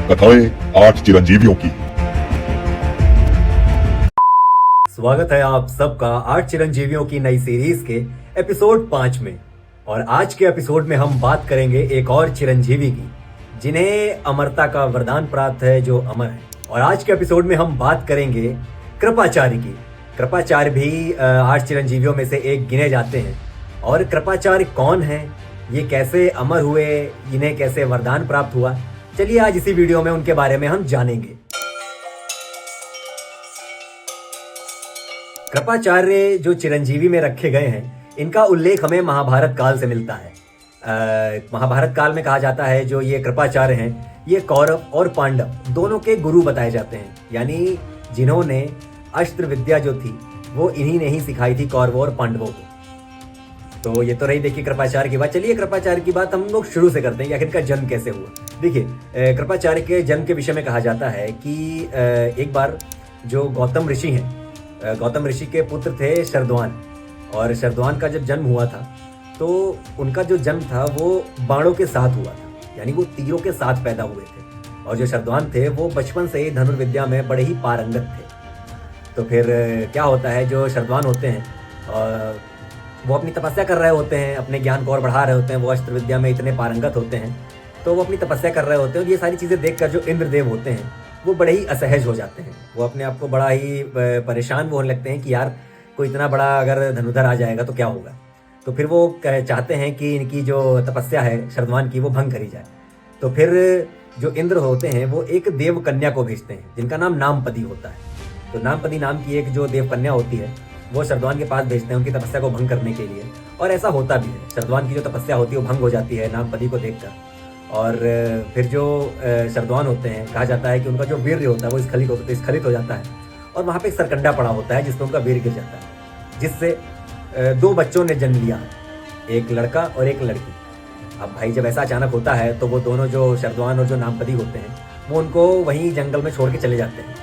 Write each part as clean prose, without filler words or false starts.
कथाएं 8 चिरंजीवियों की। स्वागत है आप सबका 8 चिरंजीवियों की नई सीरीज के एपिसोड 5 में। और आज के एपिसोड में हम बात करेंगे एक और चिरंजीवी की जिन्हें अमरता का वरदान प्राप्त है, जो अमर है। और आज के एपिसोड में हम बात करेंगे कृपाचार्य की। कृपाचार्य भी 8 चिरंजीवियों में से एक गिने जाते हैं। और कृपाचार्य कौन है, ये कैसे अमर हुए, इन्हें कैसे वरदान प्राप्त हुआ, चलिए आज इसी वीडियो में उनके बारे में हम जानेंगे। कृपाचार्य जो चिरंजीवी में रखे गए हैं, इनका उल्लेख हमें महाभारत काल से मिलता है। महाभारत काल में कहा जाता है जो ये कृपाचार्य हैं, ये कौरव और पांडव दोनों के गुरु बताए जाते हैं। यानी जिन्होंने अस्त्र विद्या जो थी वो इन्हीं ने ही सिखाई थी कौरवों और पांडवों को। तो ये तो रही देखिए कृपाचार्य की बात। चलिए कृपाचार्य की बात हम लोग शुरू से करते हैं कि आखिर इनका जन्म कैसे हुआ। देखिए कृपाचार्य के जन्म के विषय में कहा जाता है कि एक बार जो गौतम ऋषि हैं, गौतम ऋषि के पुत्र थे शरद्वान। और शरद्वान का जब जन्म हुआ था तो उनका जो जन्म था वो बाणों के साथ हुआ था, यानी वो तीरों के साथ पैदा हुए थे। और जो शरद्वान थे वो बचपन से ही धनुर्विद्या में बड़े ही पारंगत थे। तो फिर क्या होता है, जो शरद्वान होते हैं वो अपनी तपस्या कर रहे होते हैं, अपने ज्ञान को और बढ़ा रहे होते हैं। वो अस्त्र विद्या में इतने पारंगत होते हैं तो वो अपनी तपस्या कर रहे होते हैं। और ये सारी चीज़ें देखकर जो इंद्रदेव होते हैं वो बड़े ही असहज हो जाते हैं। वो अपने आप को बड़ा ही परेशान वो होने लगते हैं कि यार कोई इतना बड़ा अगर धनुधर आ जाएगा तो क्या होगा। तो फिर वो चाहते हैं कि इनकी जो तपस्या है शरद्वान की वो भंग करी जाए। तो फिर जो इंद्र होते हैं वो एक देव कन्या को भेजते हैं जिनका नाम नामपदी होता है। तो नामपदी नाम की एक जो देव कन्या होती है वो शरद्वान के पास भेजते हैं उनकी तपस्या को भंग करने के लिए। और ऐसा होता भी है, शरद्वान की जो तपस्या होती है वो भंग हो जाती है नामपदी को देखकर। और फिर जो शरद्वान होते हैं, कहा जाता है कि उनका जो वीर्य होता है वो स्खलित हो जाता है। और वहाँ पे एक सरकंडा पड़ा होता है जिसमें उनका वीर्य गिर जाता है, जिससे 2 बच्चों ने जन्म लिया है, एक लड़का और एक लड़की। अब भाई जब ऐसा अचानक होता है तो वो दोनों जो शरद्वान और जो नामपदी होते हैं वो उनको वहीं जंगल में छोड़ के चले जाते हैं।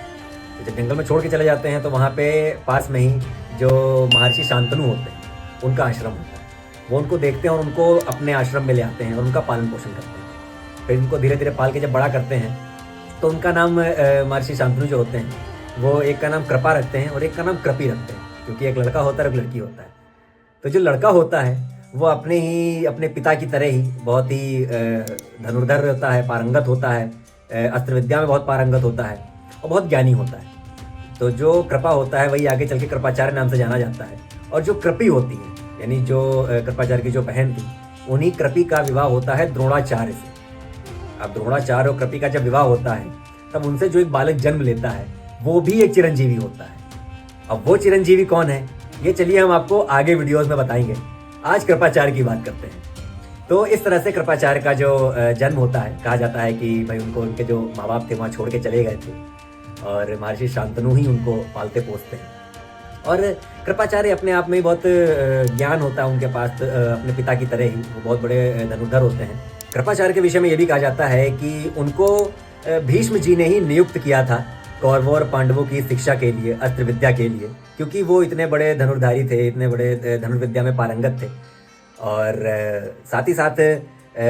तो जब जंगल में छोड़ के चले जाते हैं तो वहाँ पे पास में ही जो महर्षि शांतनु होते हैं उनका आश्रम होता है। वो उनको देखते हैं और उनको अपने आश्रम में ले आते हैं और उनका पालन पोषण करते हैं। फिर उनको धीरे धीरे पाल के जब बड़ा करते हैं तो उनका नाम महर्षि शांतनु जो होते हैं वो एक का नाम कृपा रखते हैं और एक का नाम कृपी रखते हैं, क्योंकि एक लड़का होता है और एक लड़की होता है। तो जो लड़का होता है वो अपने पिता की तरह ही बहुत ही धनुर्धर होता है, पारंगत होता है, अस्त्र विद्या में बहुत पारंगत होता है और बहुत ज्ञानी होता है। तो जो कृपा होता है वही आगे चल के कृपाचार्य नाम से जाना जाता है। और जो कृपी होती है, यानी जो कृपाचार्य की जो बहन थी, उन्हीं कृपी का विवाह होता है द्रोणाचार्य से। अब द्रोणाचार्य और कृपी का जब विवाह होता है तब उनसे जो एक बालक जन्म लेता है वो भी एक चिरंजीवी होता है। अब वो चिरंजीवी कौन है ये चलिए हम आपको आगे वीडियोस में बताएंगे। आज कृपाचार्य की बात करते हैं। तो इस तरह से कृपाचार्य का जो जन्म होता है, कहा जाता है कि भाई उनको उनके जो माँ बाप थे वहाँ छोड़ के चले गए थे और महर्षि शांतनु ही उनको पालते पोसते हैं। और कृपाचार्य अपने आप में बहुत ज्ञान होता है उनके पास, अपने पिता की तरह ही वो बहुत बड़े धनुर्धर होते हैं। कृपाचार्य के विषय में ये भी कहा जाता है कि उनको भीष्म जी ने ही नियुक्त किया था कौरवों और पांडवों की शिक्षा के लिए, अस्त्र विद्या के लिए, क्योंकि वो इतने बड़े धनुर्धारी थे, इतने बड़े धनुर्विद्या में पारंगत थे। और साथ ही साथ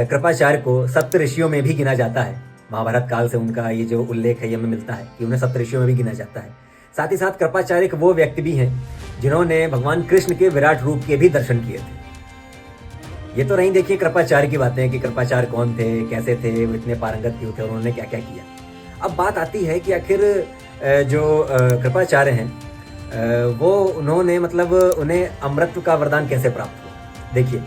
कृपाचार्य को सप्त ऋषियों में भी गिना जाता है। महाभारत काल से उनका ये जो उल्लेख है ये हमें मिलता है कि उन्हें सप्त ऋषियों में भी गिना जाता है। साथ ही साथ कृपाचार्य एक वो व्यक्ति भी हैं जिन्होंने भगवान कृष्ण के विराट रूप के भी दर्शन किए थे। ये तो नहीं देखिए कृपाचार्य की बातें कि कृपाचार्य कौन थे, कैसे थे, वो इतने पारंगत क्यों थे और उन्होंने क्या क्या किया। अब बात आती है कि आखिर जो कृपाचार्य हैं वो उन्होंने मतलब उन्हें अमृत का वरदान कैसे प्राप्त हुआ। देखिए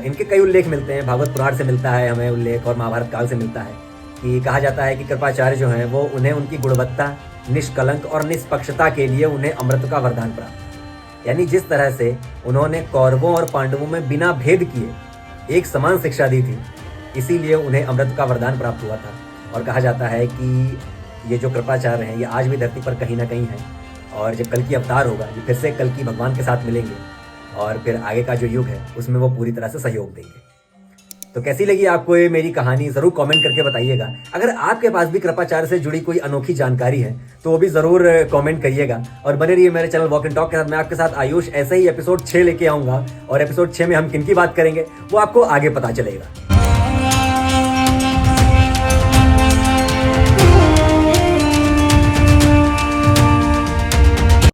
इनके कई उल्लेख मिलते हैं, भागवत पुराण से मिलता है हमें उल्लेख और महाभारत काल से मिलता है कि कहा जाता है कि कृपाचार्य जो हैं वो उन्हें उनकी गुणवत्ता, निष्कलंक और निष्पक्षता के लिए उन्हें अमृत का वरदान प्राप्त। यानी जिस तरह से उन्होंने कौरवों और पांडवों में बिना भेद किए एक समान शिक्षा दी थी, इसीलिए उन्हें अमृत का वरदान प्राप्त हुआ था। और कहा जाता है कि ये जो कृपाचार्य हैं ये आज भी धरती पर कहीं ना कहीं हैं। और जब कल की अवतार होगा ये फिर से कल की भगवान के साथ मिलेंगे और फिर आगे का जो युग है उसमें वो पूरी तरह से सहयोग देंगे। तो कैसी लगी आपको ये मेरी कहानी, जरूर कमेंट करके बताइएगा। अगर आपके पास भी कृपाचार्य से जुड़ी कोई अनोखी जानकारी है तो वो भी जरूर कमेंट करिएगा। और बने रहिए मेरे चैनल वॉक एंड टॉक के साथ। मैं आपके साथ आयुष ऐसे ही एपिसोड 6 लेके आऊंगा और एपिसोड 6 में हम किन की बात करेंगे वो आपको आगे पता चलेगा।